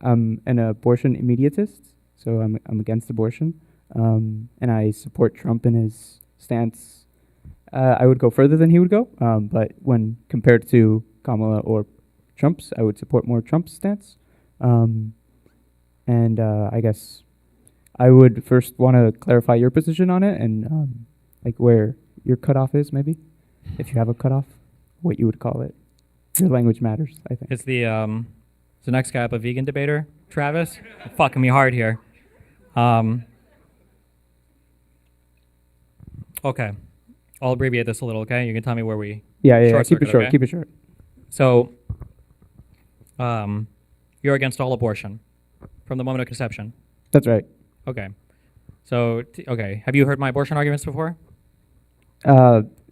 I'm an abortion immediatist, so I'm against abortion, and I support Trump in his stance. I would go further than he would go, but when compared to Kamala or Trump's, I would support more Trump's stance. Um, and I guess I would first want to clarify your position on it and like where your cutoff is, maybe, if you have a cutoff, what you would call it. Your language matters, I think. It's the next guy up, a vegan debater, Travis. Fucking me hard here. Um, okay, I'll abbreviate this a little. Okay, you can tell me where we. Yeah. Short Keep it circuit, short. okay? Keep it short. So, you're against all abortion from the moment of conception. That's right. Okay. So, okay. Have you heard my abortion arguments before?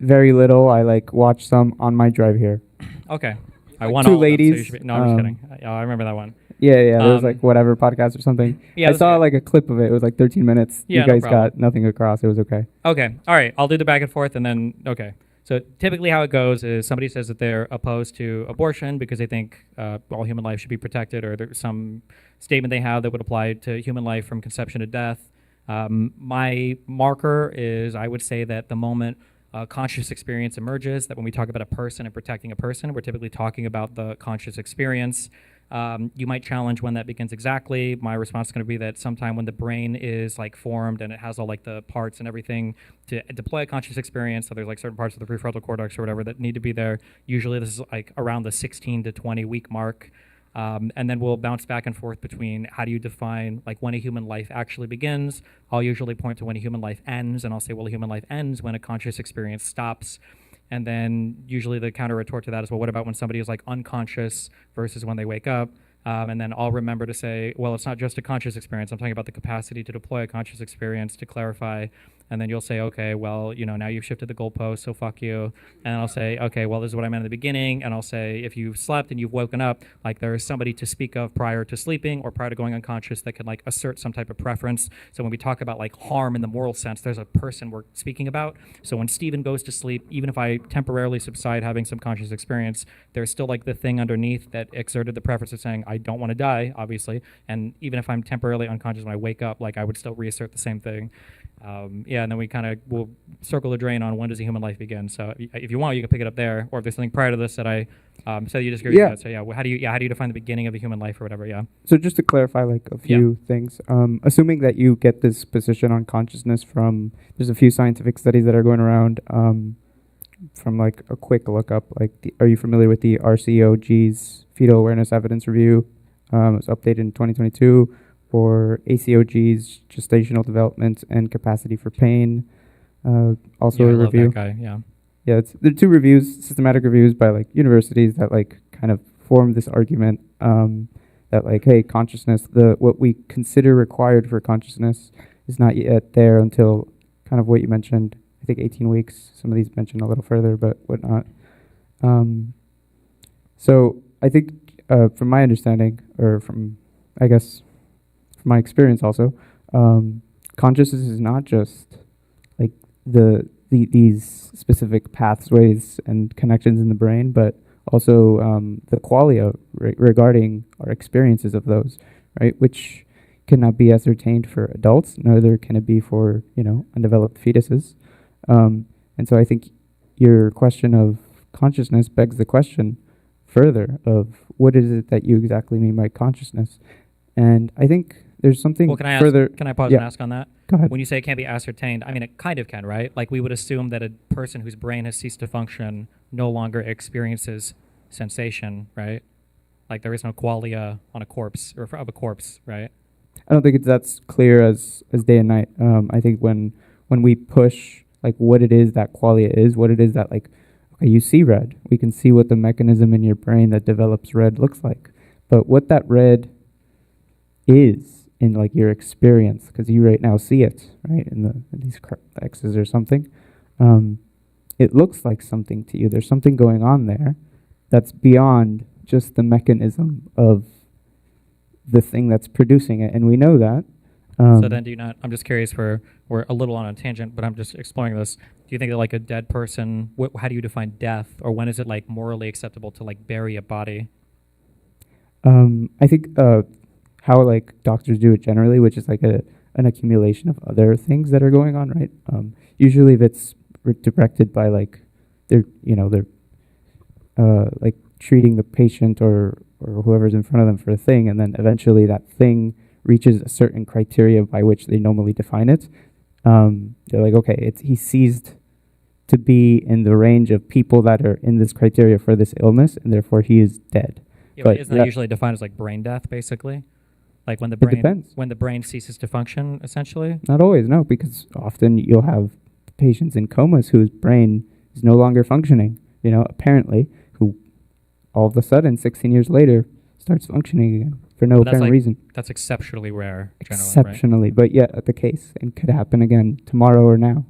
Very little. I like watch some on my drive here. Okay. I won Two all of them, so you ladies, should be, no, I'm just kidding. I remember that one. Yeah. There was Um, like whatever podcast or something. Yeah, I that's saw good. like a clip of it. It was like 13 minutes. Yeah, You no guys problem. got nothing across. It was okay. Okay. All right. I'll do the back and forth and then, okay. So typically how it goes is somebody says that they're opposed to abortion because they think all human life should be protected, or there's some statement they have that would apply to human life from conception to death. My marker is, I would say that the moment conscious experience emerges, that when we talk about a person and protecting a person, we're typically talking about the conscious experience. You might challenge when that begins exactly. My response is going to be that sometime when the brain is like formed and it has all like the parts and everything to deploy a conscious experience. So there's like certain parts of the prefrontal cortex or whatever that need to be there. Usually this is like around the 16 to 20 week mark. And then we'll bounce back and forth between how do you define like when a human life actually begins. I'll usually point to when a human life ends, and I'll say, well, a human life ends when a conscious experience stops. And then usually the counter retort to that is, well, what about when somebody is like unconscious versus when they wake up? And then I'll remember to say, well, it's not just a conscious experience. I'm talking about the capacity to deploy a conscious experience to clarify. And then you'll say, okay, well, now you've shifted the goalpost, so fuck you. And I'll say, okay, well, this is what I meant in the beginning. And I'll say, if you've slept and you've woken up, like there is somebody to speak of prior to sleeping or prior to going unconscious that can like assert some type of preference. So when we talk about like harm in the moral sense, there's a person we're speaking about. So when Stephen goes to sleep, even if I temporarily subside having some conscious experience, there's still like the thing underneath that exerted the preference of saying, I don't want to die, obviously. And even if I'm temporarily unconscious when I wake up, like I would still reassert the same thing. And then we kind of will circle the drain on when does a human life begin. So if you want, you can pick it up there, or if there's something prior to this that I said you disagree Yeah. with that. So how do you define the beginning of a human life or whatever? Yeah. So just to clarify, like a few things, assuming that you get this position on consciousness from, there's a few scientific studies that are going around from like a quick lookup. Like, are you familiar with the RCOG's Fetal Awareness Evidence Review? It was updated in 2022. Or ACOG's Gestational Development and Capacity for Pain. Also Yeah, a I love review. that guy. Yeah. Yeah, there are two reviews, systematic reviews by like universities that like kind of form this argument that like, hey, consciousness, what we consider required for consciousness is not yet there until kind of what you mentioned. I think 18 weeks. Some of these mentioned a little further, but whatnot. So I think from my understanding, or from, I guess, from my experience also, consciousness is not just like these specific pathways and connections in the brain, but also the qualia regarding our experiences of those, right? Which cannot be ascertained for adults, neither can it be for undeveloped fetuses. And so I think your question of consciousness begs the question further of what is it that you exactly mean by consciousness? And I think there's something Well, further. Can I pause Yeah. and ask on that? Go ahead. When you say it can't be ascertained, I mean, it kind of can, right? Like we would assume that a person whose brain has ceased to function no longer experiences sensation, right? Like there is no qualia on a corpse or of a corpse, right? I don't think it's that's clear as day and night. I think when we push like what it is that qualia is, what it is that like, okay, you see red, we can see what the mechanism in your brain that develops red looks like, but what that red is in like your experience, because you right now see it, right, in these X's or something, it looks like something to you. There's something going on there that's beyond just the mechanism of the thing that's producing it, and we know that. So then do you not, I'm just curious, we're a little on a tangent, but I'm just exploring this. Do you think that like a dead person, how do you define death, or when is it like morally acceptable to like bury a body? I think how like doctors do it generally, which is like an accumulation of other things that are going on, right? Usually, if it's directed by like they're like treating the patient or whoever's in front of them for a thing, and then eventually that thing reaches a certain criteria by which they normally define it. They're like, okay, he's seized to be in the range of people that are in this criteria for this illness, and therefore he is dead. Yeah, But but isn't that usually defined as like brain death, basically? Like when the it depends. when the brain ceases to function, essentially. Not always, no, because often you'll have patients in comas whose brain is no longer functioning, apparently, who all of a sudden, 16 years later, starts functioning again for no But that's apparent like reason. that's exceptionally rare, generally, right? Exceptionally, but yet the case, and could happen again tomorrow or now.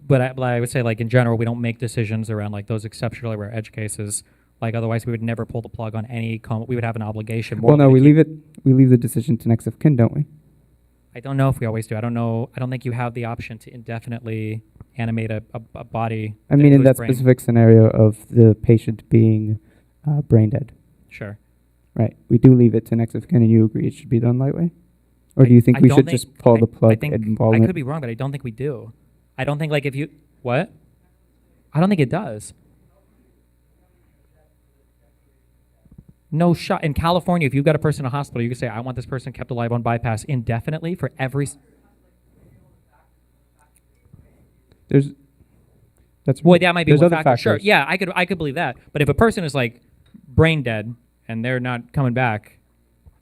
But I would say, like in general, we don't make decisions around like those exceptionally rare edge cases. Like otherwise, we would never pull the plug on any. We would have an obligation. Well, no, we leave the decision to next of kin, don't we? I don't know if we always do. I don't know. I don't think you have the option to indefinitely animate a body. I mean, in that brain. specific scenario of the patient being brain dead. Sure. Right. We do leave it to next of kin, and you agree it should be done that way? Or do you think we should just pull the plug and involve I could be wrong, but I don't think we do. I don't think like if you what? I don't think it does. No shot. In California, if you've got a person in a hospital, you can say, I want this person kept alive on bypass indefinitely for every... Well, that might be one factor. Sure, yeah, I could believe that. But if a person is like brain dead and they're not coming back,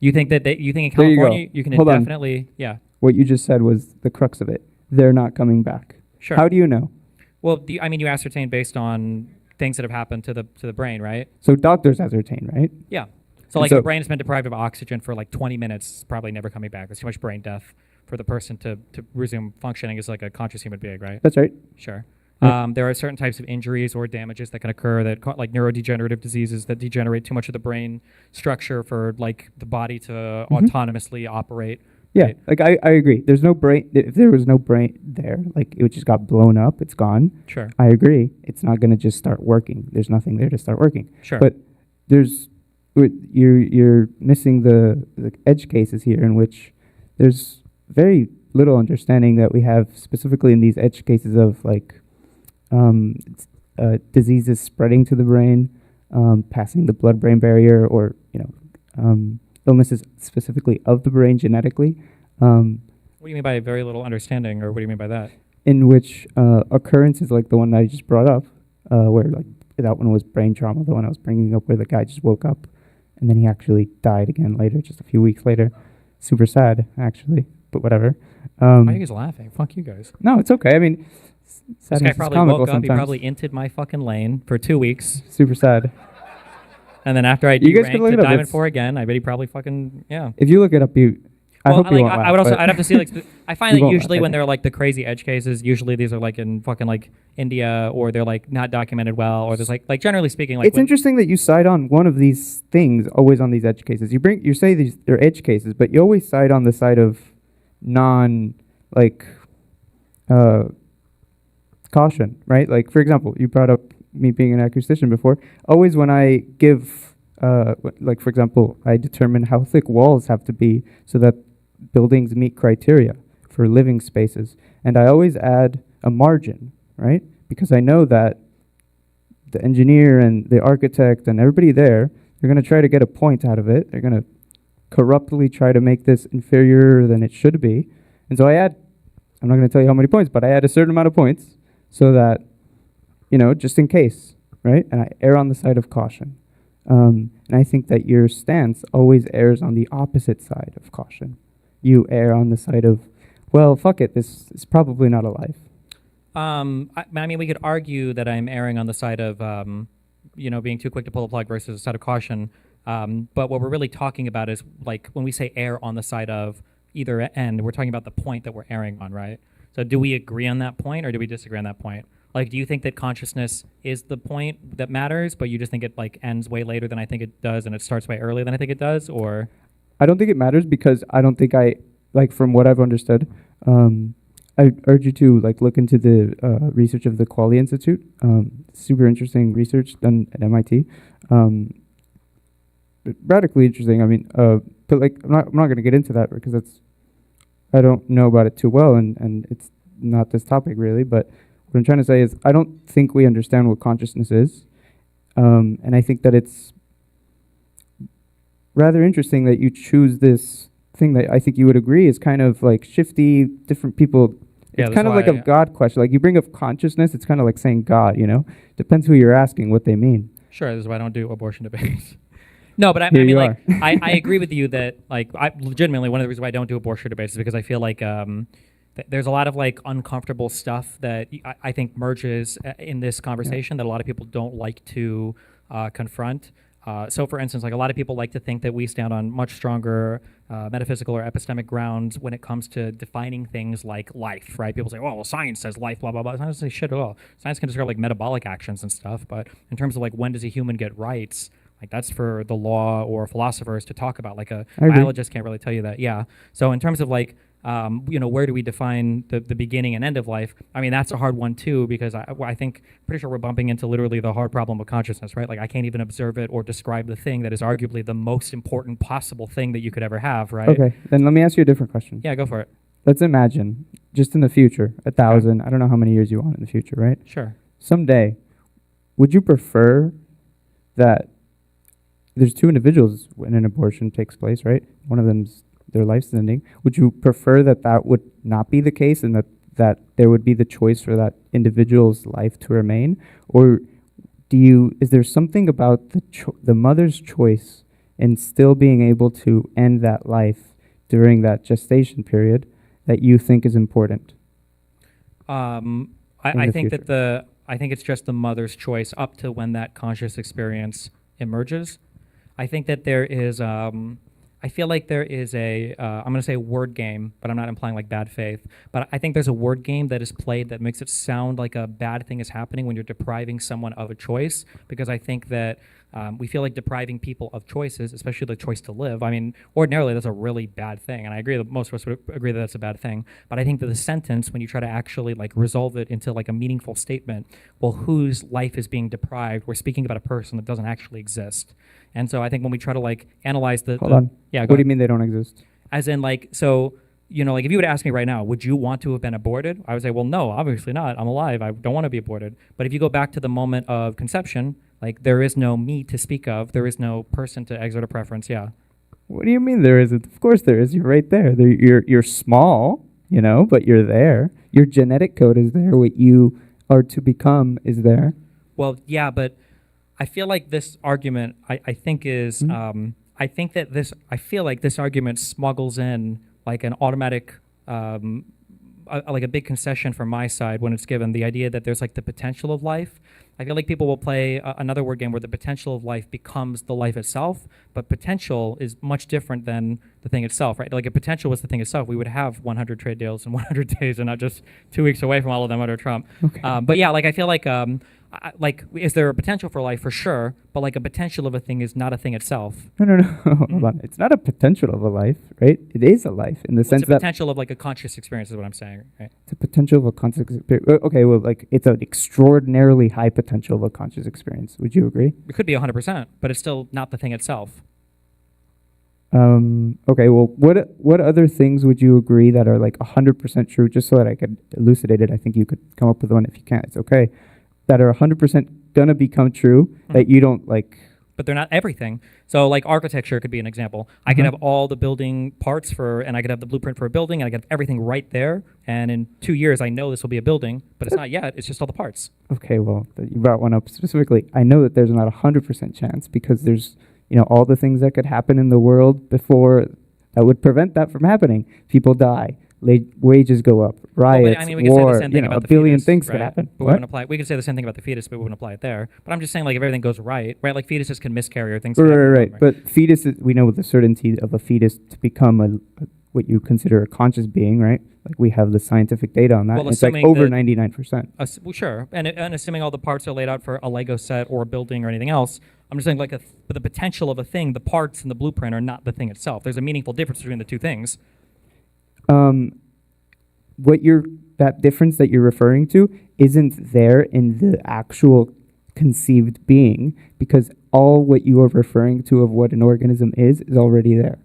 you think that you think in California you can indefinitely... Yeah. What you just said was the crux of it. They're not coming back. Sure. How do you know? Well, you ascertain based on things that have happened to the brain, right? So doctors ascertain, right? Yeah. So like the brain has been deprived of oxygen for like 20 minutes, it's probably never coming back. There's too much brain death for the person to resume functioning as like a conscious human being, right? That's right. Sure. Yeah. There are certain types of injuries or damages that can occur like neurodegenerative diseases that degenerate too much of the brain structure for like the body to autonomously operate. Yeah, right? like I agree. There's no brain. If there was no brain there, like it just got blown up, it's gone. Sure. I agree. It's not going to just start working. There's nothing there to start working. Sure. But you're missing the edge cases here in which there's very little understanding that we have specifically in these edge cases of like diseases spreading to the brain, passing the blood-brain barrier, or illnesses specifically of the brain genetically. What do you mean by very little understanding, or what do you mean by that? In which occurrences like the one that I just brought up, where like that one was brain trauma, the one I was bringing up where the guy just woke up and then he actually died again later, just a few weeks later. Super sad, actually, but whatever. Why are you guys laughing? Fuck you guys. No, it's okay. I mean, this guy probably woke up, he probably inted my fucking lane for 2 weeks. Super sad. And then after I deranked to Diamond 4 again, I bet he probably fucking, yeah. If you look it up, I hope you won't laugh, I would also, I'd have to see, like, I find that usually when they're they're like the crazy edge cases, usually these are like in fucking like India, or they're like not documented well, or there's like generally speaking, like. It's interesting that you side on one of these things always on these edge cases. You say they're edge cases, but you always side on the side of caution, right? Like, for example, you brought up me being an acoustician before. Always when I give, like, for example, I determine how thick walls have to be so that buildings meet criteria for living spaces. And I always add a margin, right? Because I know that the engineer and the architect and everybody there, they're going to try to get a point out of it. They're going to corruptly try to make this inferior than it should be. And so I add, I'm not going to tell you how many points, but I add a certain amount of points so that, just in case, right? And I err on the side of caution. And I think that your stance always errs on the opposite side of caution. You err on the side of, well, fuck it, this is probably not alive. I mean, we could argue that I'm erring on the side of, being too quick to pull the plug versus the side of caution. But what we're really talking about is, like, when we say err on the side of either end, we're talking about the point that we're erring on, right? So do we agree on that point, or do we disagree on that point? Like, do you think that consciousness is the point that matters, but you just think it, like, ends way later than I think it does, and it starts way earlier than I think it does, or? I don't think it matters because I don't think from what I've understood, I urge you to look into the research of the Qualia Institute. Super interesting research done at MIT. radically interesting. I mean, but like I'm not going to get into that because I don't know about it too well, and it's not this topic really. But what I'm trying to say is I don't think we understand what consciousness is, and I think that it's rather interesting that you choose this thing that I think you would agree is kind of like shifty, different people. Yeah, It's that's kind of like a why- God question. Like you bring up consciousness, it's kind of like saying God, you know? Depends who you're asking what they mean. Sure, this is why I don't do abortion debates. No, but I Here mean, you like, are. I agree with you that, like, I legitimately, one of the reasons why I don't do abortion debates is because I feel like there's a lot of, like, uncomfortable stuff that I think merges in this conversation that a lot of people don't like to confront. So, for instance, like, a lot of people like to think that we stand on much stronger metaphysical or epistemic grounds when it comes to defining things like life, right? People say, well, science says life, blah, blah, blah. Science doesn't say shit at all. Science can describe, like, metabolic actions and stuff, but in terms of, like, when does a human get rights, like that's for the law or philosophers to talk about. Like a I agree. biologist can't really tell you that. Yeah. So in terms of like, where do we define the beginning and end of life? I mean, that's a hard one too, because I think pretty sure we're bumping into literally the hard problem of consciousness, right? Like I can't even observe it or describe the thing that is arguably the most important possible thing that you could ever have, right? Okay, then let me ask you a different question. Yeah, go for it. Let's imagine, just in the future, 1,000, I don't know how many years you want in the future, right? Sure. Someday, would you prefer that there's two individuals when an abortion takes place, right? One of them's their life's ending. Would you prefer that that would not be the case and that there would be the choice for that individual's life to remain? Or is there something about the mother's choice in still being able to end that life during that gestation period that you think is important? I the think future. that I think it's just the mother's choice up to when that conscious experience emerges. I think that there is, I feel like there is I'm going to say word game, but I'm not implying like bad faith. But I think there's a word game that is played that makes it sound like a bad thing is happening when you're depriving someone of a choice. Because I think that we feel like depriving people of choices, especially the choice to live. I mean, ordinarily that's a really bad thing, and I agree that most of us would agree that that's a bad thing. But I think that the sentence, when you try to actually like resolve it into like a meaningful statement, well, whose life is being deprived? We're speaking about a person that doesn't actually exist. And so I think when we try to like analyze Hold on. yeah, What go do you ahead. mean they don't exist? As in like, so, like if you would ask me right now, would you want to have been aborted? I would say, well, no, obviously not. I'm alive. I don't want to be aborted. But if you go back to the moment of conception, like there is no me to speak of. There is no person to exert a preference. Yeah. What do you mean there isn't? Of course there is. You're right there. You're small, but you're there. Your genetic code is there. What you are to become is there. Well, yeah, but I feel like this argument, I think is, I feel like this argument smuggles in like an automatic, like a big concession from my side when it's given the idea that there's like the potential of life. I feel like people will play another word game where the potential of life becomes the life itself, but potential is much different than the thing itself, right? Like if potential was the thing itself, we would have 100 trade deals in 100 days and not just 2 weeks away from all of them under Trump. Okay. But yeah, like I feel like, is there a potential for life? For sure, but like a potential of a thing is not a thing itself. No. Hold on. It's not a potential of a life, right? It is a life in the It's sense a that potential of like a conscious experience is what I'm saying, right? it's a potential of a conscious experience. Okay, well, like it's an extraordinarily high potential of a conscious experience. Would you agree? It could be 100%, but it's still not the thing itself. Okay, well, what other things would you agree that are like 100% true? Just so that I could elucidate it, I think you could come up with one. If you can't, it's okay. That are 100% gonna become true that you don't like. But they're not everything. So like architecture could be an example. I could have all the building parts and I could have the blueprint for a building, and I could have everything right there. And in 2 years, I know this will be a building, but it's not yet. It's just all the parts. Okay, well, you brought one up specifically. I know that there's not 100% chance because there's all the things that could happen in the world before that would prevent that from happening. People die. Wages go up, riots, We could say war, the same thing about a the billion fetus, things right? could happen. But we wouldn't apply. We could say the same thing about the fetus, but we wouldn't apply it there. But I'm just saying, like, if everything goes right? Like fetuses can miscarry or things. Can happen, Right. But fetuses, we know with the certainty of a fetus to become what you consider a conscious being, right? Like we have the scientific data on that. Well, and it's like assuming over that- 99%. Well, sure, and assuming all the parts are laid out for a Lego set or a building or anything else, I'm just saying, like, the potential of a thing, the parts and the blueprint are not the thing itself. There's a meaningful difference between the two things. That difference that you're referring to isn't there in the actual conceived being, because all what you are referring to of what an organism is already there.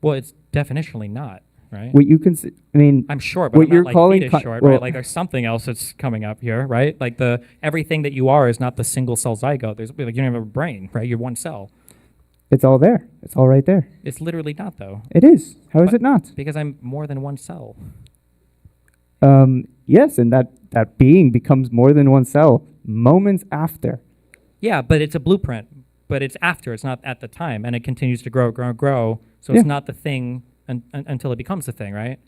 Well, it's definitionally not, right? What you can, I mean, I'm sure, but what I'm you're not like calling fetus short, well, right? Like there's something else that's coming up here, right? Like everything that you are is not the single cell zygote. There's like you don't have a brain, right? You're one cell. it's all there. It's all right there. It's literally not though. It is. How is But- it not? Because I'm more than one cell. Yes, and that being becomes more than one cell moments after. Yeah, but it's a blueprint. But it's after. It's not at the time, and it continues to grow, grow, grow. So Yeah. it's not the thing until it becomes the thing, right?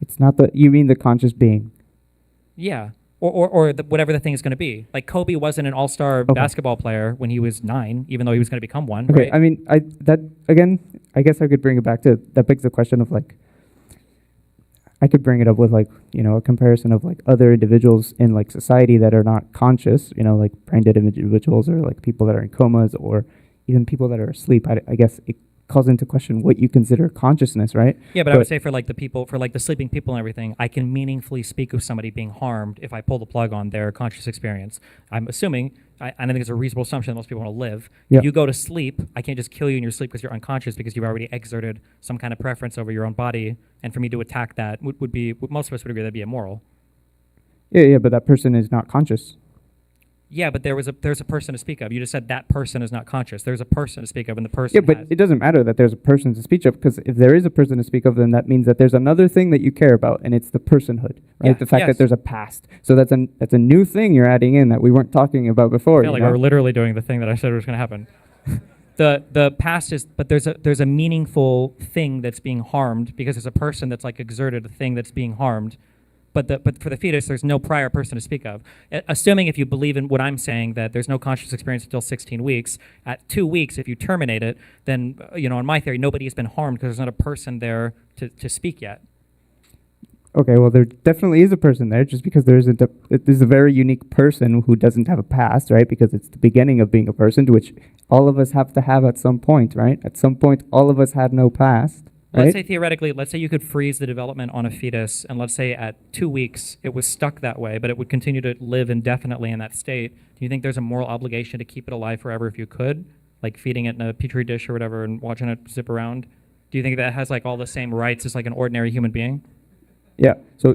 It's not you mean the conscious being. Yeah. Or whatever the thing is going to be. Like Kobe wasn't an all-star Okay. basketball player when he was 9, even though he was going to become one. Okay, Right? I mean, I guess I could bring it back to, that begs the question of like, I could bring it up with like, a comparison of like other individuals in like society that are not conscious, like brain dead individuals, or like people that are in comas, or even people that are asleep. I guess it calls into question what you consider consciousness, right? Yeah, but I would say for like the sleeping people and everything, I can meaningfully speak of somebody being harmed if I pull the plug on their conscious experience. I'm assuming, I think it's a reasonable assumption that most people want to live. Yeah. If you go to sleep, I can't just kill you in your sleep because you're unconscious, because you've already exerted some kind of preference over your own body. And for me to attack that would be, most of us would agree that'd be immoral. Yeah, but that person is not conscious. Yeah, but there's a person to speak of. You just said that person is not conscious. There's a person to speak of, and the person Yeah, but has. it doesn't matter that there's a person to speak of, because if there is a person to speak of, then that means that there's another thing that you care about, and it's the personhood, right? Yeah, The fact yes. that there's a past. So that's a new thing you're adding in that we weren't talking about before. I feel like we're literally doing the thing that I said was going to happen. The past is, but there's a meaningful thing that's being harmed because there's a person that's like exerted a thing that's being harmed. But for the fetus, there's no prior person to speak of. Assuming if you believe in what I'm saying, that there's no conscious experience until 16 weeks, at 2 weeks, if you terminate it, then, in my theory, nobody has been harmed because there's not a person there to speak yet. Okay, well, there definitely is a person there, just because there's a very unique person who doesn't have a past, right? Because it's the beginning of being a person, which all of us have to have at some point, right? At some point, all of us had no past. Let's Right? say theoretically, let's say you could freeze the development on a fetus, and let's say at 2 weeks it was stuck that way, but it would continue to live indefinitely in that state. Do you think there's a moral obligation to keep it alive forever if you could? Like feeding it in a petri dish or whatever and watching it zip around? Do you think that has like all the same rights as like an ordinary human being? Yeah, so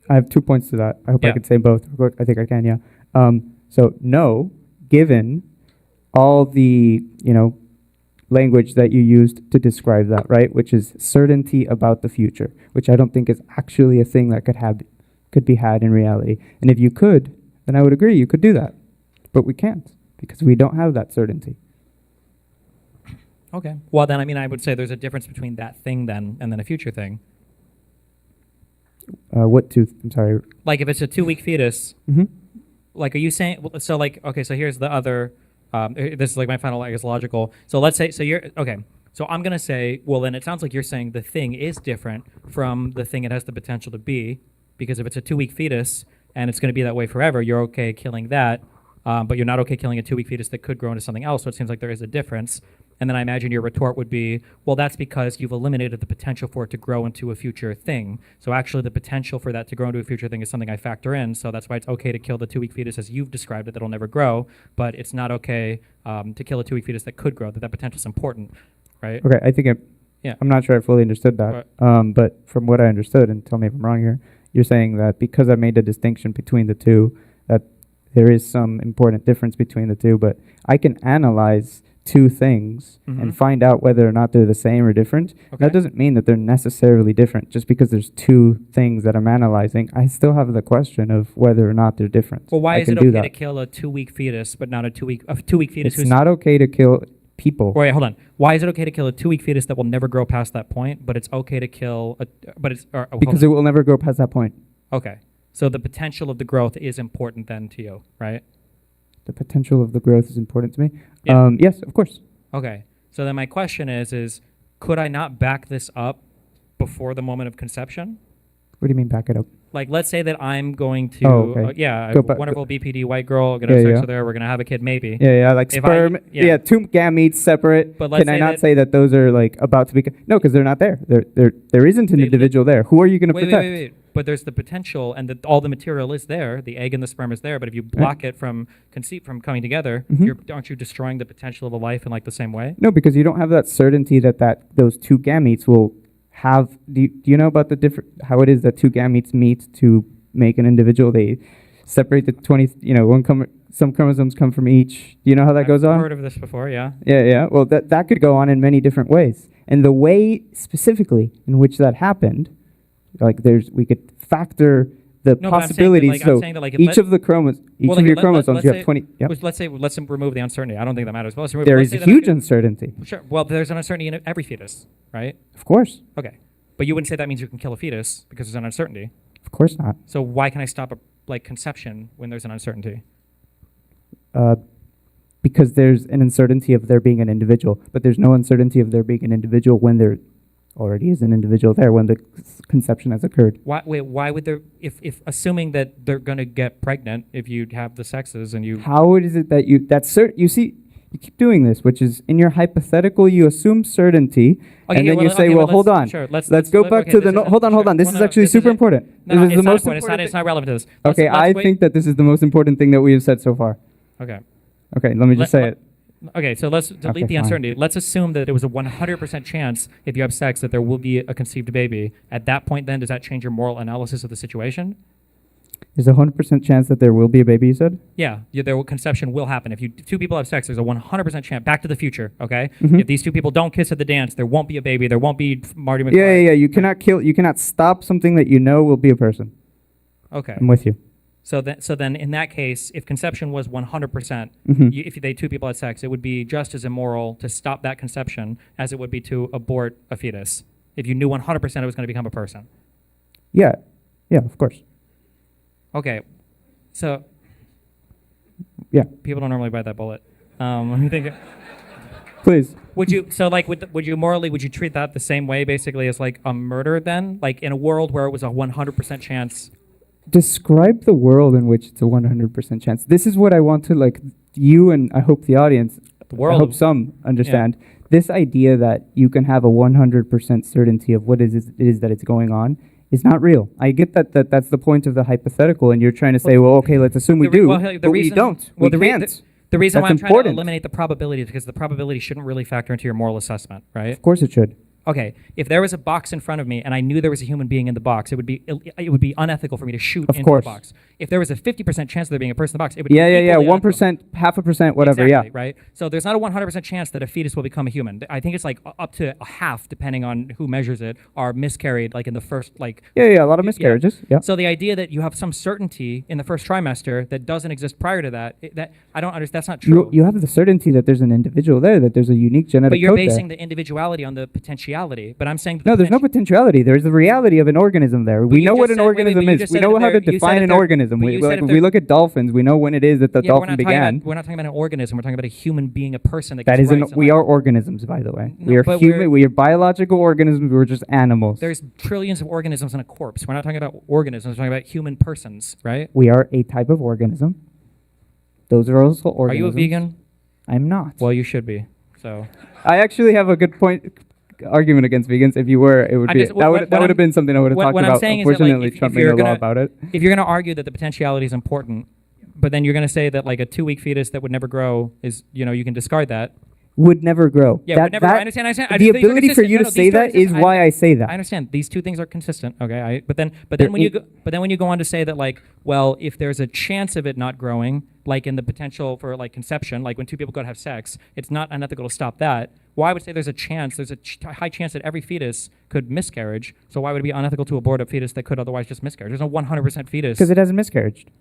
I have 2 points to that. I hope I Yeah. could say both. I think I can, yeah. So no, given all the, language that you used to describe that, right? Which is certainty about the future, which I don't think is actually a thing that could be had in reality. And if you could, then I would agree you could do that. But we can't, because we don't have that certainty. Okay. Well, then, I would say there's a difference between that thing then and then a future thing. I'm sorry. Like if it's a 2-week fetus, Mm-hmm. like, are you saying, so like, okay, so here's the other, this is like my final, I guess, logical. So let's say, so I'm going to say, well, then it sounds like you're saying the thing is different from the thing it has the potential to be, because if it's a 2-week fetus and it's going to be that way forever, you're okay killing that, but you're not okay killing a 2-week fetus that could grow into something else, so it seems like there is a difference. And then I imagine your retort would be, well, that's because you've eliminated the potential for it to grow into a future thing. So actually the potential for that to grow into a future thing is something I factor in. So that's why it's okay to kill the 2-week fetus as you've described it that'll never grow, but it's not okay to kill a 2-week fetus that could grow, that potential is important, right? Okay, I think Yeah. I'm not sure I fully understood that. But from what I understood, and tell me if I'm wrong here, you're saying that because I made a distinction between the two, that there is some important difference between the two, but I can analyze two things Mhm. and find out whether or not they're the same or different. Okay. That doesn't mean that they're necessarily different. Just because there's two things that I'm analyzing, I still have the question of whether or not they're different. Well, why I is can it do okay that. to kill a 2-week fetus, but not a 2-week fetus? It's not okay to kill people. Wait, hold on. Why is it okay to kill a 2-week fetus that will never grow past that point, but it's okay to kill Because it will never grow past that point. Okay. So the potential of the growth is important then to you, right? The potential of the growth is important to me. Yeah. Yes, of course. Okay. So then my question is could I not back this up before the moment of conception? What do you mean back it up? Like, let's say that I'm going to, Oh, okay. a wonderful BPD white girl, gonna have sex with her, we're gonna have a kid maybe. Yeah, like If sperm. yeah. Two gametes separate. But let's Can I say not that- say that those are like about to be? No, because they're not there. There isn't an They- individual there. Who are you going to Wait, protect? wait. but there's the potential, and all the material is there. The egg and the sperm is there. But if you block it from coming together, aren't you destroying the potential of a life in like the same way? No, because you don't have that certainty that those two gametes will have. Do you know about the different how it is that two gametes meet to make an individual? They separate the 20. Some chromosomes come from each. Do you know how that goes on? I've heard of this before. Yeah. Yeah. Well, that could go on in many different ways, and the way specifically in which that happened, like we could factor the possibilities. I'm saying that, like, each of the chromosomes, you have 20. Yep. Let's remove the uncertainty. I don't think that matters. Well, There is a huge uncertainty. Sure. Well, there's an uncertainty in every fetus, right? Of course. Okay. But you wouldn't say that means you can kill a fetus because there's an uncertainty. Of course not. So why can I stop conception when there's an uncertainty? Because there's an uncertainty of there being an individual, but there's no uncertainty of there being an individual when there already is an individual there when the conception has occurred. Why would there, if assuming that they're going to get pregnant if you have the sexes and you... How is it that you see, you keep doing this, which is in your hypothetical, you assume certainty, and then you say, hold on, sure, let's go back to the, hold on, this is actually super important. No, this is the most important. It's not relevant to this. Okay, I think that this is the most important thing that we have said so far. Okay. Okay, let me just say it. Okay, so let's delete the uncertainty. Let's assume that it was a 100% chance if you have sex that there will be a conceived baby. At that point, then, does that change your moral analysis of the situation? There's a 100% chance that there will be a baby, you said? Yeah, conception will happen. If two people have sex, there's a 100% chance. Back to the Future, okay? If these two people don't kiss at the dance, there won't be a baby. There won't be Marty McFly. Yeah. You cannot stop something that you know will be a person. Okay. I'm with you. So then, in that case, if conception was 100%, if two people had sex, it would be just as immoral to stop that conception as it would be to abort a fetus. If you knew 100% it was going to become a person. Yeah, of course. Okay, so yeah, people don't normally bite that bullet. Let me think. Please. Would you treat that the same way, basically, as like a murder? Then, like in a world where it was a 100% chance. Describe the world in which it's a 100% chance. This is what I want to you and I hope the audience, I hope some understand. Yeah. This idea that you can have a 100% certainty of what it is that it's going on is not real. I get that's the point of the hypothetical, and you're trying to say, okay, let's assume we do, but we don't. We can't. The reason why I'm trying to eliminate the probability is because the probability shouldn't really factor into your moral assessment, right? Of course it should. Okay, if there was a box in front of me and I knew there was a human being in the box, it would be unethical for me to shoot into the box. If there was a 50% chance of there being a person in the box, it would be 1%, 0.5%, whatever. Exactly, right? So there's not a 100% chance that a fetus will become a human. I think it's like up to a half, depending on who measures it, are miscarried like in the first a lot of miscarriages. Yeah. So the idea that you have some certainty in the first trimester that doesn't exist prior to that I don't understand. That's not true. You have the certainty that there's an individual there, that there's a unique genetic code. But you're basing the individuality on the potentiality. But I'm saying no, there's no potentiality. There's the reality of an organism there. We know what an organism is. We know how to define an organism. We look at dolphins. We know when it is that the dolphin began. We're not talking about an organism. We're talking about a human being, a person that is. We are organisms, by the way. We are human. We are biological organisms. We're just animals. There's trillions of organisms in a corpse. We're not talking about organisms. We're talking about human persons, right? We are a type of organism. Those are also organisms. Are you a vegan? I'm not. Well, you should be. So I actually have a good argument against vegans. If you were, it would be that would have been something I would have talked about. Unfortunately, Trump made a law about it. If you're going to argue that the potentiality is important, but then you're going to say that like a 2-week fetus that would never grow is, you can discard that. Would never grow. Yeah, would never. I understand. The ability for you to say that is why I say that. I understand. These two things are consistent. Okay. But then when you go on to say that if there's a chance of it not growing, like in the potential for conception, like when two people go to have sex, it's not unethical to stop that. Why would say there's a chance? There's a high chance that every fetus could miscarriage. So why would it be unethical to abort a fetus that could otherwise just miscarriage? There's no 100% fetus. Because it hasn't miscarriaged.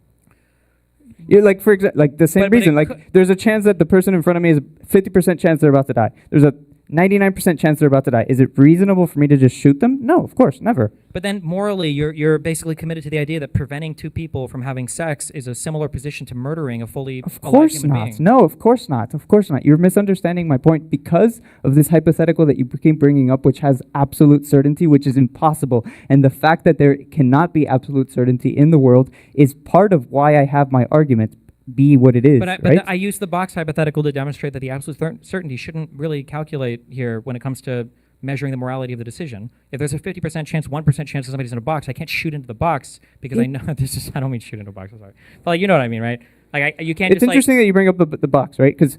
You're for example, the same reason. There's a chance that the person in front of me is 50% chance they're about to die. There's a 99% chance they're about to die. Is it reasonable for me to just shoot them? No, of course, never. But then morally, you're basically committed to the idea that preventing two people from having sex is a similar position to murdering a fully alive human being. No, of course not. Of course not. You're misunderstanding my point because of this hypothetical that you keep bringing up, which has absolute certainty, which is impossible. And the fact that there cannot be absolute certainty in the world is part of why I have my argument be what it is. But I use the box hypothetical to demonstrate that the absolute certainty shouldn't really calculate here when it comes to measuring the morality of the decision. If there's a 50% chance, 1% chance that somebody's in a box, I can't shoot into the box because I know this is. I don't mean shoot into a box. I'm sorry, but like, you know what I mean, right? Like you can't. It's just, interesting that you bring up the box, right? Because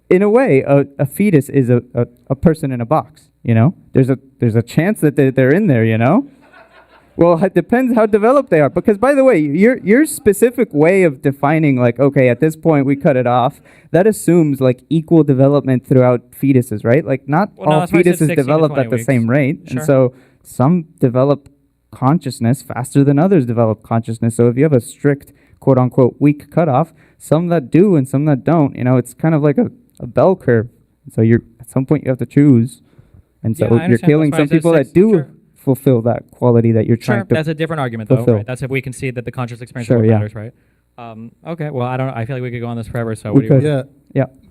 in a way, a fetus is a person in a box. You know, there's a chance that they're in there. You know. Well, it depends how developed they are. Because, by the way, your specific way of defining, like, okay, at this point we cut it off, that assumes like equal development throughout fetuses, right? Like, not all that's why I said 16 fetuses to develop 20 at the weeks. same rate, Sure. and so some develop consciousness faster than others develop consciousness. So if you have a strict quote unquote weak cutoff, some that do and some that don't, you know, it's kind of like a bell curve. So at some point you have to choose, and so Yeah, I you're understand. killing That's why I some said people that six- do sure. fulfill that quality that you're trying Sure, to. that's a different argument though. fulfill. Right? That's if we can see that the conscious experience Sure, is what yeah. matters, right? Okay. Well, I don't. I feel like we could go on this forever. So We what do you could. want? Yeah. Yeah.